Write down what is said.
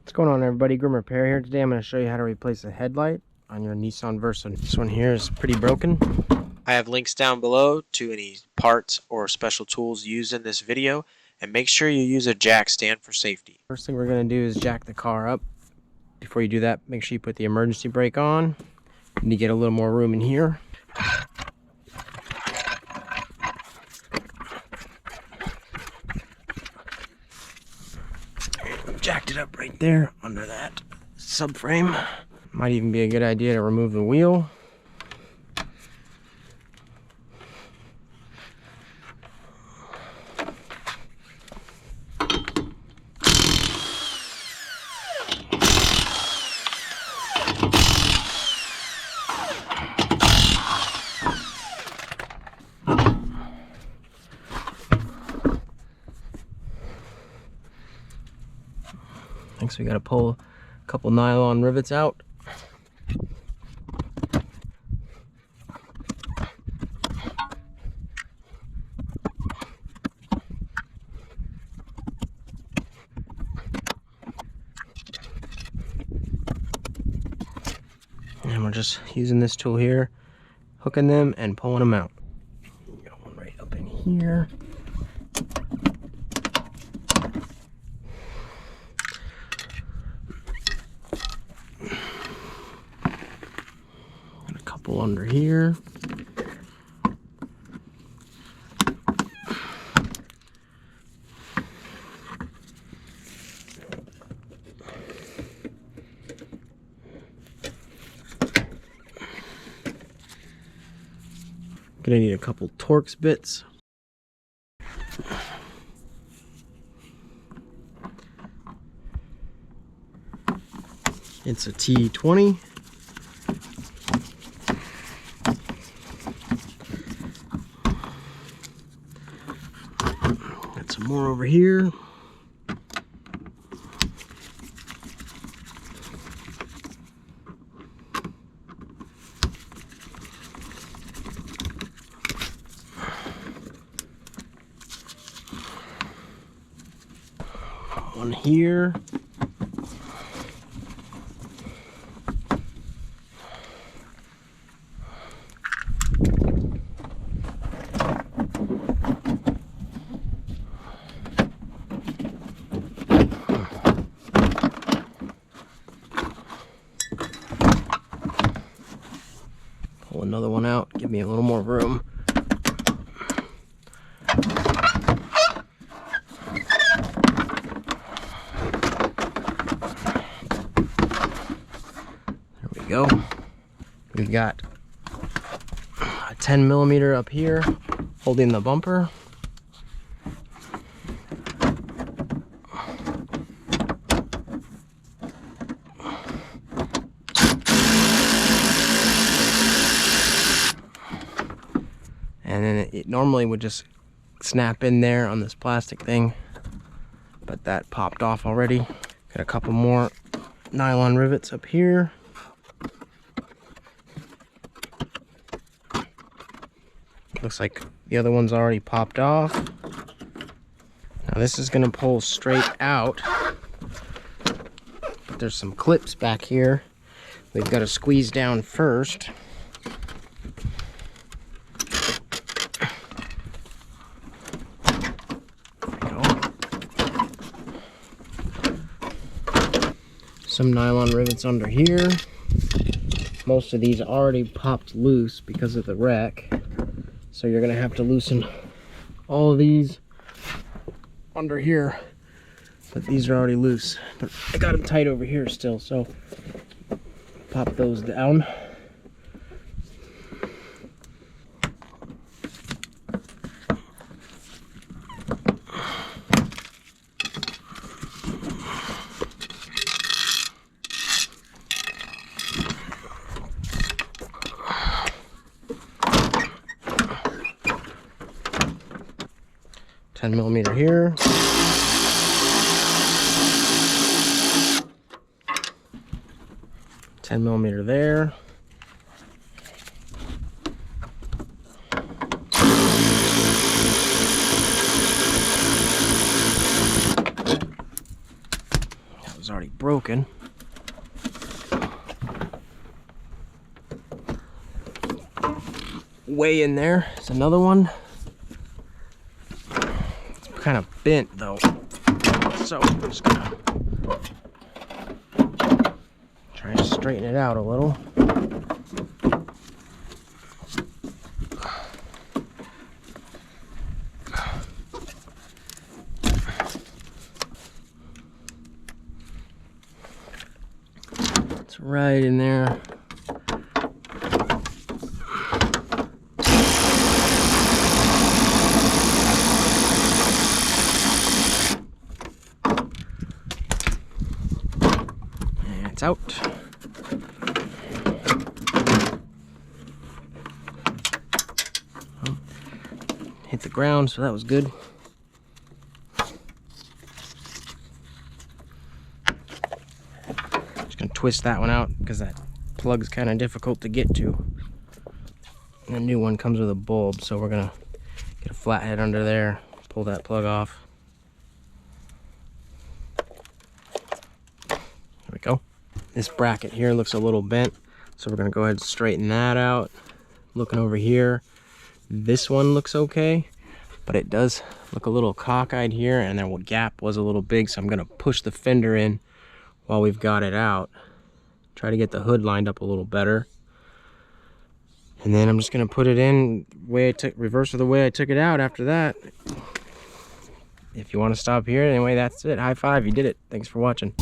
What's going on, everybody? Grim Repair here. Today I'm going to show you how to replace a headlight on your Nissan Versa. This one here is pretty broken. I have links down below to any parts or special tools used in this video, and make sure you use a jack stand for safety. First thing we're going to do is jack the car up. Before you do that, make sure you put the emergency brake on. You need to get a little more room in here. Jacked it up right there under that subframe. Might even be a good idea to remove the wheel. Next, we got to pull a couple nylon rivets out. And we're just using this tool here, hooking them and pulling them out. Got one right up in here. And a couple under here. Gonna need a couple Torx bits. It's a T20. Got some more over here. One here. Pull another one out, give me a little more room. Go. We've got a 10mm up here holding the bumper. And then it normally would just snap in there on this plastic thing, but that popped off already. Got a couple more nylon rivets up here. Looks like the other one's already popped off. Now this is gonna pull straight out, but there's some clips back here we've got to squeeze down first. There we go. Some nylon rivets under here. Most of these already popped loose because of the wreck. So you're gonna have to loosen all of these under here, but these are already loose. But I got them tight over here still, so pop those down. $10mm here. $10mm there. was already broken. Way in there is another one. It's kind of bent though, so I'm just gonna try to straighten it out a little. It's right in there. It's out. Hit the ground, so that was good. Just gonna twist that one out because that plug's kind of difficult to get to. And the new one comes with a bulb, so we're gonna get a flathead under there, pull that plug off. There we go. This bracket here looks a little bent, so we're gonna go ahead and straighten that out. Looking over here, this one looks okay, but it does look a little cockeyed here, and that gap was a little big, so I'm gonna push the fender in while we've got it out. Try to get the hood lined up a little better. And then I'm just gonna put it in reverse of the way I took it out after that. If you wanna stop here, anyway, that's it. High five, you did it. Thanks for watching.